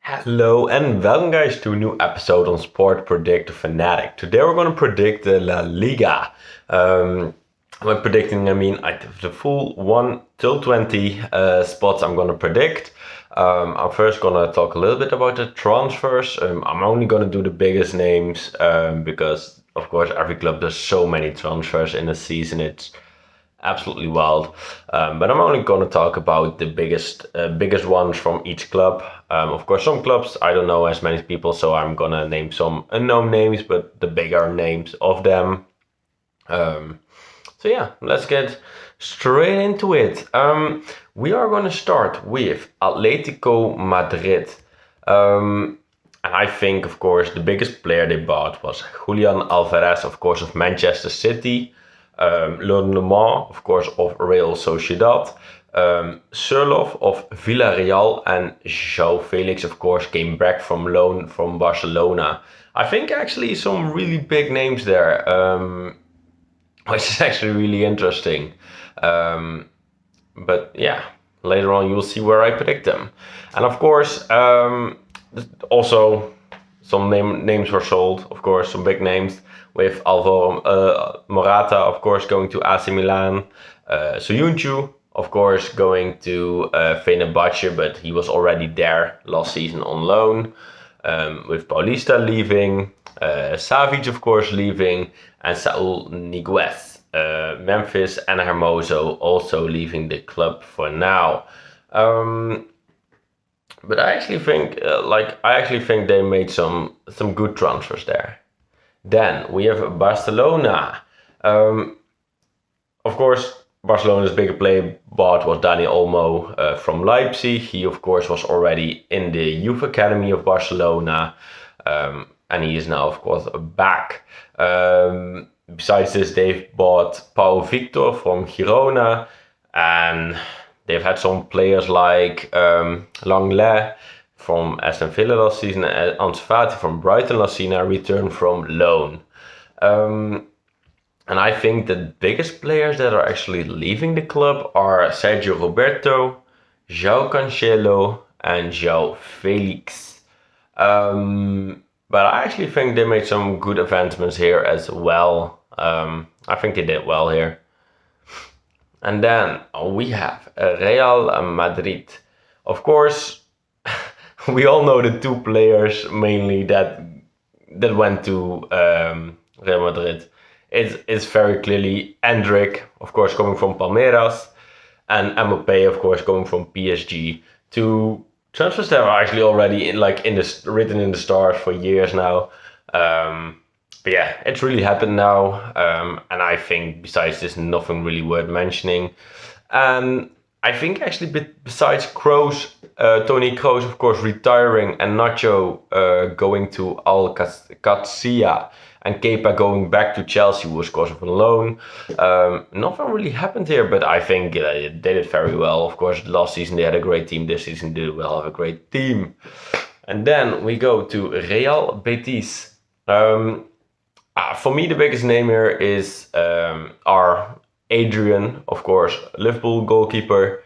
Hello and welcome guys to a new episode on SportPredictorFanatic. Today we're going to predict the La Liga. By predicting I mean the full 1 till 20 spots I'm going to predict. I'm first going to talk a little bit about the transfers. I'm only going to do the biggest names because of course every club does so many transfers in a season. It's absolutely wild. But I'm only going to talk about the biggest ones from each club. Of course, some clubs I don't know as many people, so I'm gonna name some unknown names, but the bigger names of them. So yeah, let's get straight into it. We are gonna start with Atletico Madrid. And I think, of course, the biggest player they bought was Julian Alvarez, of course, of Manchester City. Lemar, of course, of Real Sociedad. Surlov of Villarreal, and João Felix, of course, came back from loan from Barcelona. I think actually some really big names there, which is actually really interesting. But yeah, later on you'll see where I predict them. And of course, also some names were sold, of course, some big names, with Alvaro Morata, of course, going to AC Milan. Soyuncu, of course, going to Fenerbahce, but he was already there last season on loan. With Paulista leaving, Savic, of course, leaving, and Saúl Ñíguez. Memphis and Hermoso also leaving the club for now. But I actually think, they made some good transfers there. Then we have Barcelona. Of course, Barcelona's bigger player bought was Dani Olmo from Leipzig. He, of course, was already in the youth academy of Barcelona. And he is now, of course, back. Besides this, they've bought Pau Victor from Girona. And they've had some players like Langlais from Aston Villa last season, and Ansu Fati from Brighton last season returned from loan. And I think the biggest players that are actually leaving the club are Sergio Roberto, João Cancelo, and João Felix. But I actually think they made some good advancements here as well. I think they did well here. And then we have Real Madrid. Of course, we all know the two players mainly that went to Real Madrid. It's very clearly Endrick, of course, coming from Palmeiras, and Mbappé, of course, coming from PSG. Two transfers that are actually already written in the stars for years now. But yeah, it's really happened now, and I think besides this, nothing really worth mentioning. I think actually besides Toni Kroos, of course, retiring, and Nacho going to Al Qadsiya, and Kepa going back to Chelsea, who was, of course, on loan. Nothing really happened here, but I think they did very well. Of course, last season they had a great team. This season they will have a great team. And then we go to Real Betis. For me, the biggest name here is Adrian, of course, Liverpool goalkeeper,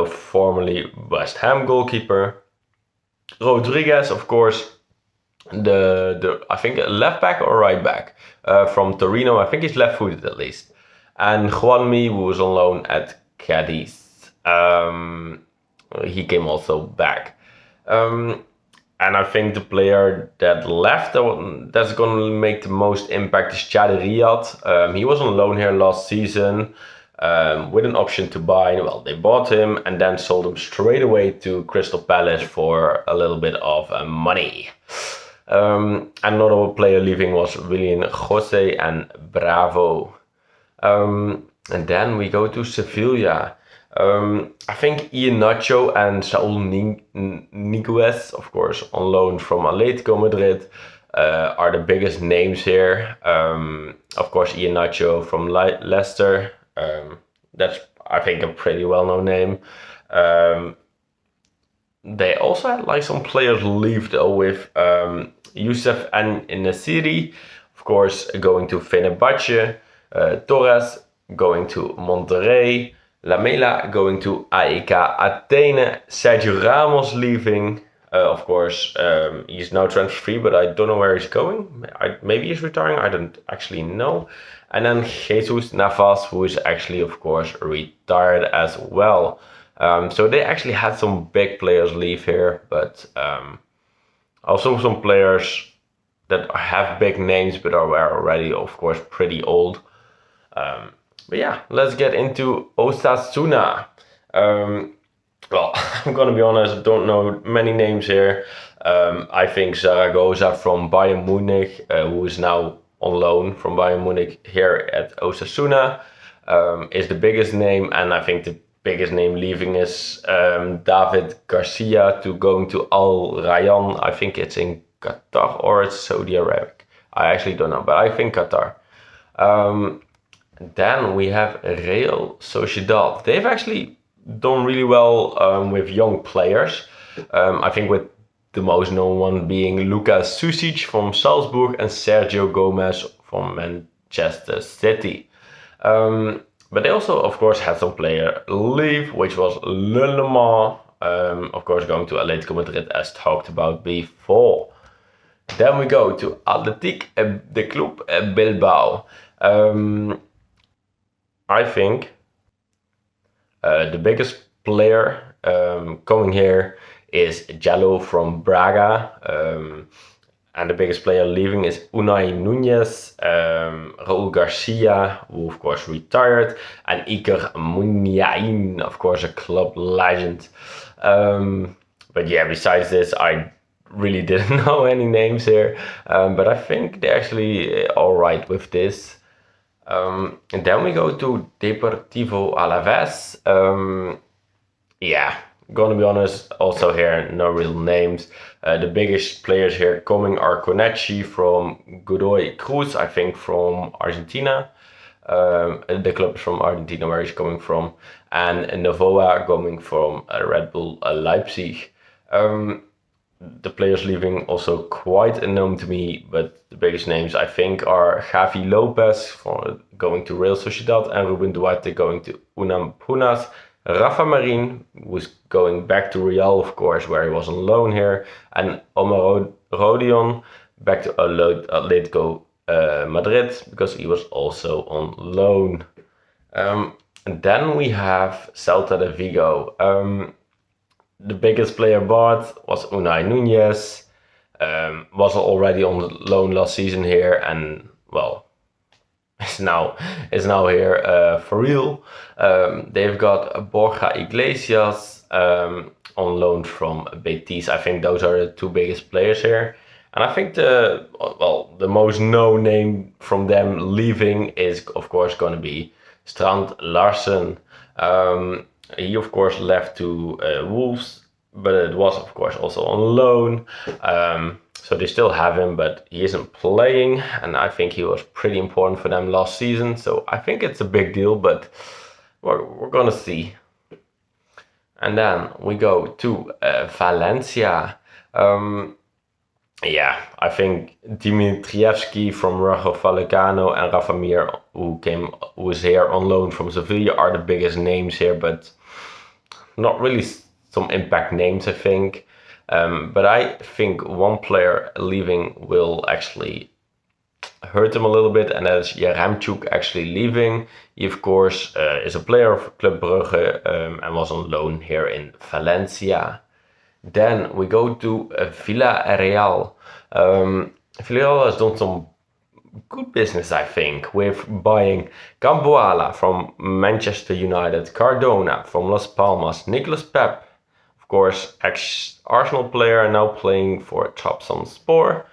formerly West Ham goalkeeper. Rodriguez, of course, I think left back or right back from Torino. I think he's left-footed at least. And Juanmi, who was on loan at Cadiz. He came also back. And I think the player that left that's going to make the most impact is Chad Riyad. He was on loan here last season with an option to buy. Well, they bought him and then sold him straight away to Crystal Palace for a little bit of money. Another player leaving was William Jose and Bravo. And then we go to Sevilla. I think Iheanacho and Saúl Ñíguez, of course, on loan from Atletico Madrid, are the biggest names here. Of course, Iheanacho from Leicester. That's, I think, a pretty well-known name. They also had some players leave though, with Youssef En-Nesyri, of course, going to Fenerbahce, Torres going to Monterrey, Lamela going to AEK Athene, Sergio Ramos leaving, Of course, he's now transfer free, but I don't know where he's going. Maybe he's retiring. I don't actually know. And then Jesus Navas, who is actually, of course, retired as well. So they actually had some big players leave here, but also some players that have big names but are already, of course, pretty old. But yeah, let's get into Osasuna. Well, I'm gonna be honest, don't know many names here. I think Zaragoza from Bayern Munich, who is now on loan from Bayern Munich here at Osasuna, is the biggest name, and I think the biggest name leaving is David Garcia to going to Al Rayyan. I think it's in Qatar or it's Saudi Arabia. I actually don't know, but I think Qatar. Then we have Real Sociedad. They've actually done really well with young players. I think with the most known one being Luka Susic from Salzburg and Sergio Gomez from Manchester City. But they also, of course, had some player leave, which was Lelema, of course, going to Atletico Madrid as talked about before. Then we go to Athletic de Club Bilbao. I think the biggest player coming here is Jallo from Braga. And the biggest player leaving is Unai Núñez, Raúl Garcia, who of course retired, and Iker Muniain, of course a club legend. But yeah, besides this, I really didn't know any names here. But I think they're actually alright with this. And then we go to Deportivo Alavés. Yeah, gonna be honest, also here, no real names. The biggest players here coming are Konecki from Godoy Cruz, I think from Argentina. The club is from Argentina where he's coming from. And Novoa coming from Red Bull Leipzig. The players leaving also quite unknown to me, but the biggest names I think are Javi Lopez going to Real Sociedad and Ruben Duarte going to Unam Punas. Rafa Marin was going back to Real, of course, where he was on loan here, and Omar Rodion back to Atletico Madrid because he was also on loan. And then we have Celta de Vigo. The biggest player bought was Unai Núñez, was already on loan last season here, and well, is now here for real. They've got Borja Iglesias on loan from Betis. I think those are the two biggest players here. And I think the most known name from them leaving is of course going to be Strand Larsen. He of course left to Wolves, but it was of course also on loan. So they still have him, but he isn't playing, and I think he was pretty important for them last season. So I think it's a big deal, but we're gonna see. And then we go to Valencia. Yeah, I think Dimitrievski from Rayo Vallecano and Rafa Mir, who was here on loan from Sevilla, are the biggest names here, but not really some impact names, I think. But I think one player leaving will actually hurt him a little bit, and that is Yaremchuk actually leaving. He, of course, is a player of Club Brugge and was on loan here in Valencia. Then we go to Villarreal. Villarreal has done some good business, I think, with buying Gamboala from Manchester United, Cardona from Las Palmas, Nicolas Pep, of course, ex-Arsenal player and now playing for Trabzonspor.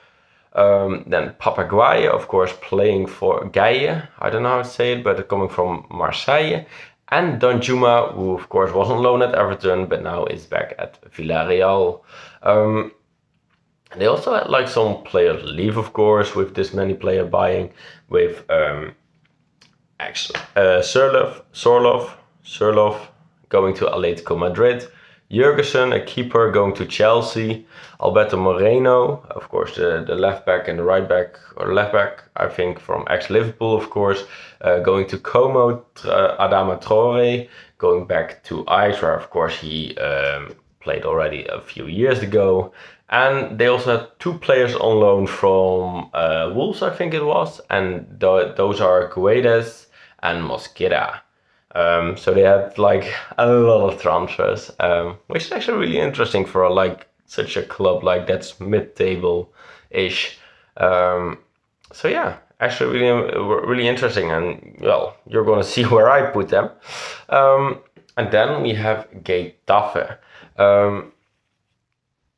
Then Papaguaye, of course, playing for Gaye. I don't know how to say it, but coming from Marseille. And Danjuma, who of course was on loan at Everton, but now is back at Villarreal. They also had like some players leave, of course, with this many player buying, with Surlov going to Atletico Madrid, Jurgensen, a keeper, going to Chelsea, Alberto Moreno, of course, the left back and the right back, or left back, I think, from ex-Liverpool, of course, going to Como, Adama Traore, going back to Ajax, where, of course, he played already a few years ago. And they also had 2 players on loan from Wolves, I think it was. And those are Guedes and Mosquera. So they had like a lot of transfers, which is actually really interesting for like such a club like that's mid-table-ish. So yeah, actually really interesting, and well, you're gonna see where I put them. And then we have Getafe.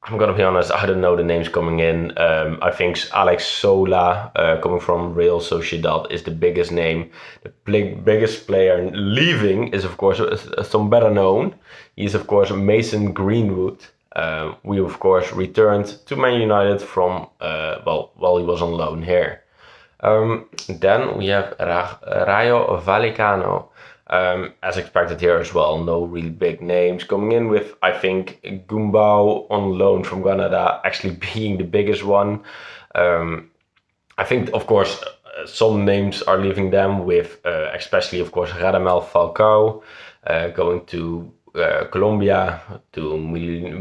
I'm gonna be honest, I don't know the names coming in. I think Alex Sola, coming from Real Sociedad, is the biggest name. The biggest player leaving is, of course, some better known. He's, of course, Mason Greenwood. We, of course, returned to Man United from, while he was on loan here. Then we have Rayo Vallecano. As expected here as well, no really big names coming in with, I think, Gumbau on loan from Granada actually being the biggest one. I think, of course, some names are leaving them with, especially, of course, Radamel Falcao going to Colombia, to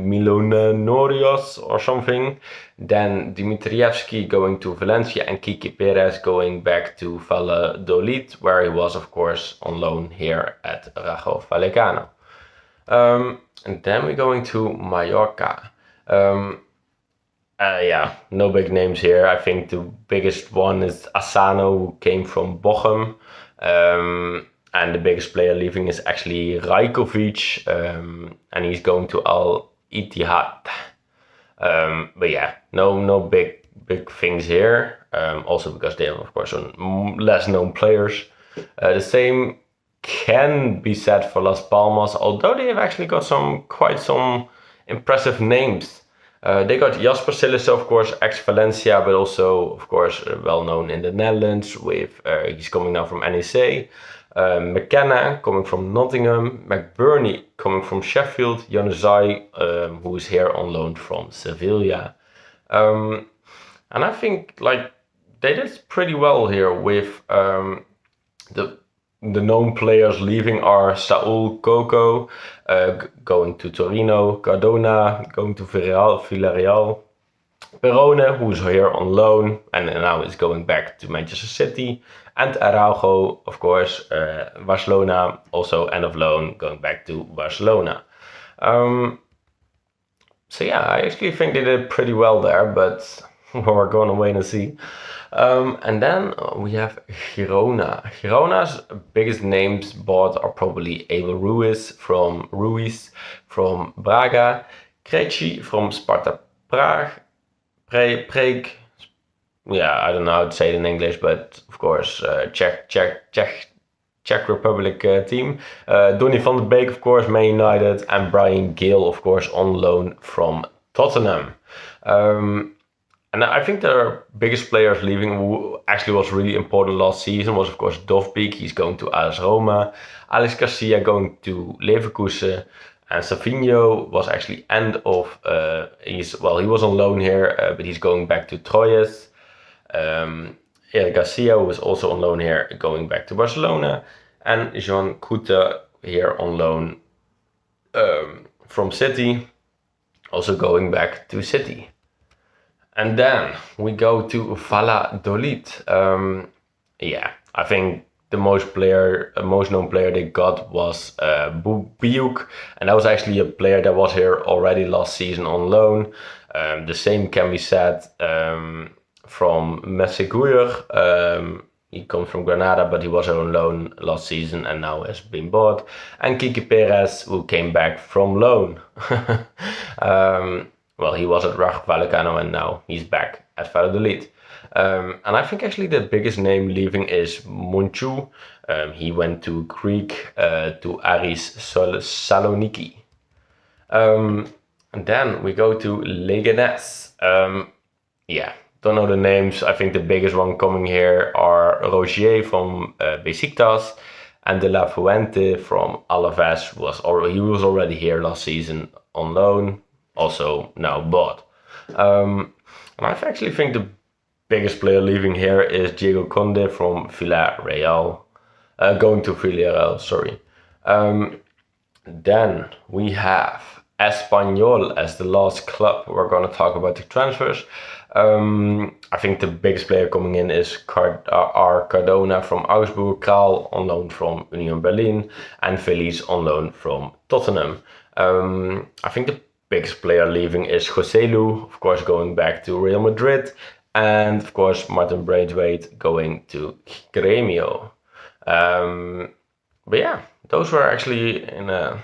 Millonarios or something. Then Dimitrievski going to Valencia, and Kiki Perez going back to Valladolid, where he was, of course, on loan here at Rayo Vallecano. And then we're going to Mallorca. Yeah, no big names here. I think the biggest one is Asano, who came from Bochum. And the biggest player leaving is actually Rajkovic, and he's going to Al Ittihad. But yeah, no big things here. Also because they have, of course, less known players. The same can be said for Las Palmas, although they have actually got quite some impressive names. They got Jasper Sillissen, of course, ex-Valencia, but also, of course, well known in the Netherlands. He's coming now from NEC. McKenna coming from Nottingham, McBurney coming from Sheffield, Januzaj, who is here on loan from Sevilla. And I think like they did pretty well here with the known players leaving are Saúl Coco going to Torino, Cardona going to Villarreal, Perone, who's here on loan and now is going back to Manchester City, and Araujo, of course, Barcelona, also end of loan, going back to Barcelona. So yeah, I actually think they did pretty well there, but we're going to wait and see. And then we have Girona. Girona's biggest names bought are probably Abel Ruiz from Braga, Krejci from Sparta Prague, Prague. Yeah, I don't know how to say it in English, but of course, Czech Republic team. Donny van de Beek, of course, Man United, and Brian Gale, of course, on loan from Tottenham. And I think their biggest players leaving, who actually was really important last season, was, of course, Dovbyk. He's going to AS Roma. Alex Garcia going to Leverkusen. And Savinho was actually he was on loan here, but he's going back to Troyes. Eric Garcia was also on loan here, going back to Barcelona. And Joan Kuta here on loan from City, also going back to City. And then we go to Valladolid. Yeah, I think the most known player they got was Biuk, and that was actually a player that was here already last season on loan. The same can be said from Messeguer. He comes from Granada, but he was on loan last season and now has been bought. And Kiki Perez, who came back from loan. Well, he was at Rayo Vallecano and now he's back at Valladolid. And I think actually the biggest name leaving is Munchu. He went to Greek, to Aris Saloniki. And then we go to Leganés. Yeah, don't know the names. I think the biggest one coming here are Rogier from Besiktas and De La Fuente from Alaves. He was already here last season on loan, also now bought. And I actually think the biggest player leaving here is Diego Conde from Villarreal, going to Villarreal, sorry. Then we have Espanyol as the last club. We're going to talk about the transfers. I think the biggest player coming in is Cardona from Augsburg, Kral on loan from Union Berlin, and Feliz on loan from Tottenham. I think the biggest player leaving is Joselu, of course, going back to Real Madrid, and of course Martin Braithwaite going to Grêmio. But yeah, those were actually in a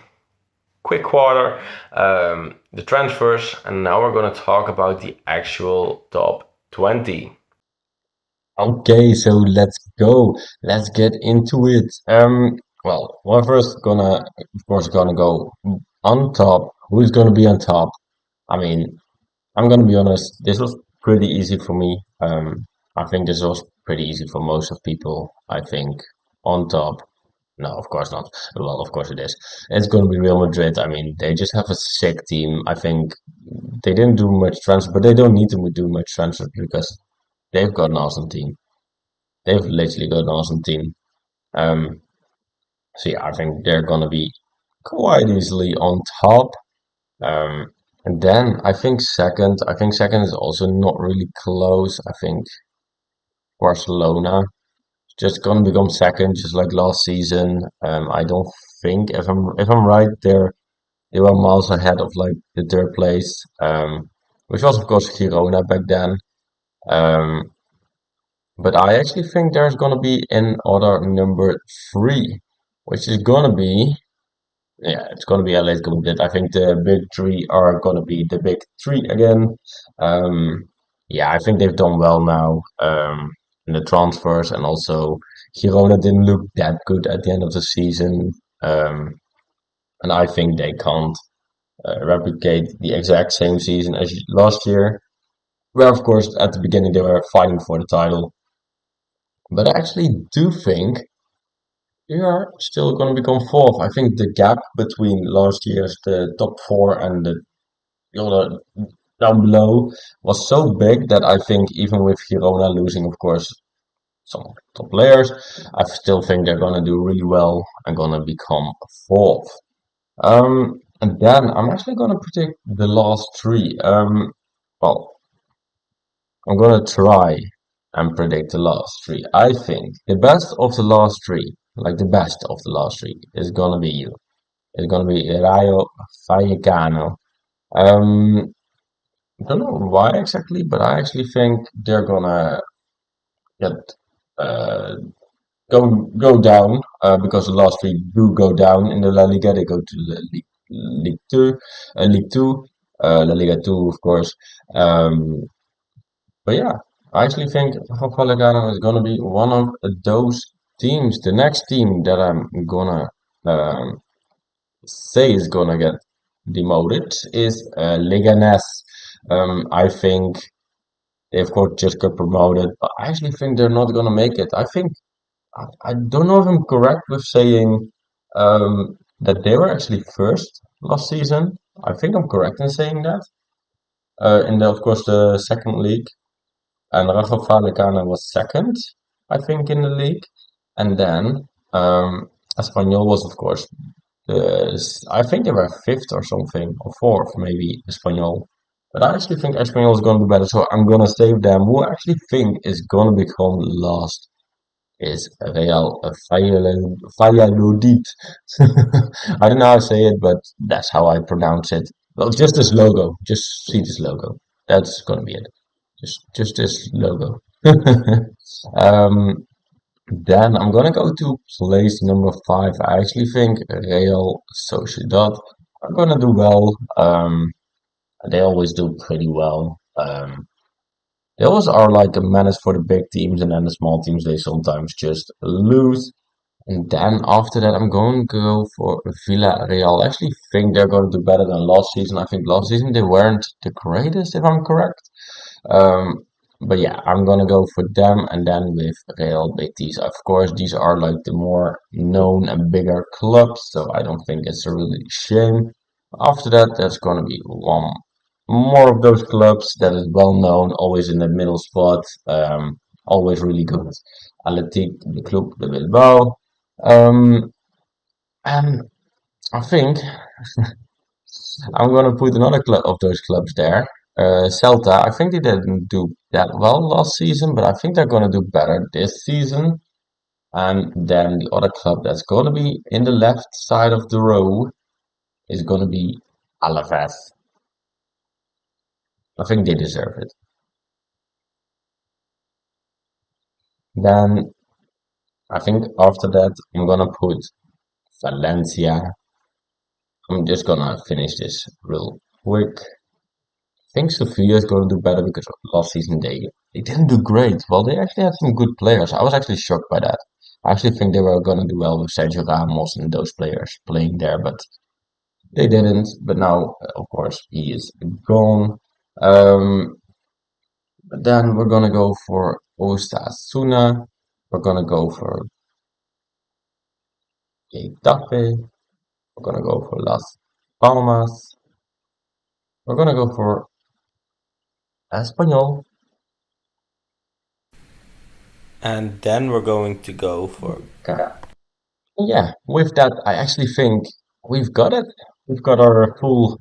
quick quarter, the transfers, and now we're going to talk about the actual top 20. Okay, so let's go. Let's get into it. Well, we're first gonna, of course, gonna go on top. Who's gonna be on top? I mean, I'm gonna be honest. This was pretty easy for me. I think this was pretty easy for most of people. I think on top. No, of course not. Well, of course it is. It's going to be Real Madrid. I mean, they just have a sick team. I think they didn't do much transfer, but they don't need to do much transfer because they've got an awesome team. They've literally got an awesome team. Um, so yeah, I think they're going to be quite easily on top. And then I think second is also not really close. I think Barcelona just gonna become second, just like last season. I don't think if I'm right, they were miles ahead of like the third place, which was of course Girona back then. Um, but I actually think there's gonna be an other number three, which is gonna be yeah, it's gonna be Atletico Madrid. I think the big three are gonna be the big three again. Um, yeah, I think they've done well now in the transfers, and also Girona didn't look that good at the end of the season, um, and I think they can't replicate the exact same season as last year, where of course at the beginning they were fighting for the title. But I actually do think they are still going to become fourth. I think the gap between last year's the top four and the other down below was so big that I think even with Girona losing, of course, some top players, I still think they're going to do really well and going to become fourth. And then I'm actually going to predict the last three. Well, I'm going to try and predict the last three. I think the best of the last three, like the best of the last three, is going to be you. It's going to be Rayo Vallecano. Um, I don't know why exactly, but I actually think they're gonna get uh, go down because the last three do go down in the La Liga. They go to the League Two, La Liga Two, of course. Um, but yeah, I actually think Vallecano is gonna be one of those teams. The next team that I'm gonna um, say is gonna get demoted is Leganes. I think they of course just got promoted, but I actually think they're not gonna make it. I don't know if I'm correct with saying that they were actually first last season. I think I'm correct in saying that. In the of course the second league, and Rafa Vallecano was second, I think, in the league, and then Espanyol was of course I think they were fifth or something, or fourth, maybe, Espanyol. But I actually think Espanyol is going to be better, so I'm going to save them. Who I actually think is going to become last is Real Valladolid. I don't know how to say it, but that's how I pronounce it. Well, just this logo. Just see this logo. That's going to be it. Just this logo. um, then I'm gonna go to place number five. I actually think Real Sociedad are gonna do well. They always do pretty well. They always are like a menace for the big teams, and then the small teams they sometimes just lose. And then after that, I'm going to go for Villarreal. I actually think they're going to do better than last season. I think last season they weren't the greatest, if I'm correct. Um, but yeah, I'm gonna go for them, and then with Real Betis. Of course, these are like the more known and bigger clubs, so I don't think it's a really shame. After that, there's gonna be one more of those clubs that is well known, always in the middle spot, always really good. Athletic, the Club de Bilbao, and I think I'm gonna put another club of those clubs there. Celta, I think they didn't do that well last season, but I think they're gonna do better this season. And then the other club that's gonna be in the left side of the row is gonna be Alaves. I think they deserve it. Then I think after that I'm gonna put Valencia. I'm just gonna finish this real quick. I think Sevilla is going to do better because last season they didn't do great. Well, they actually had some good players. I was actually shocked by that. I actually think they were going to do well with Sergio Ramos and those players playing there, but they didn't. But now, of course, he is gone. But then we're going to go for Osasuna. We're going to go for Getafe. We're going to go for Las Palmas. We're going to go for Espanyol. And then we're going to go for Yeah, with that, I actually think we've got it. We've got our full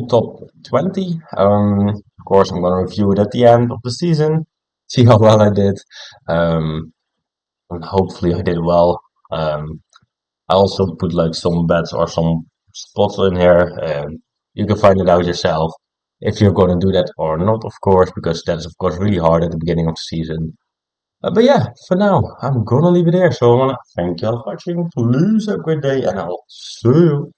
top 20. Of course, I'm gonna review it at the end of the season, see how well I did. And hopefully I did well. I also put like some bets or some spots in here. You can find it out yourself if you're gonna do that or not, of course, because that is of course really hard at the beginning of the season. But yeah, for now, I'm gonna leave it there. So I wanna thank y'all for watching. Please have a great day, and I'll see you.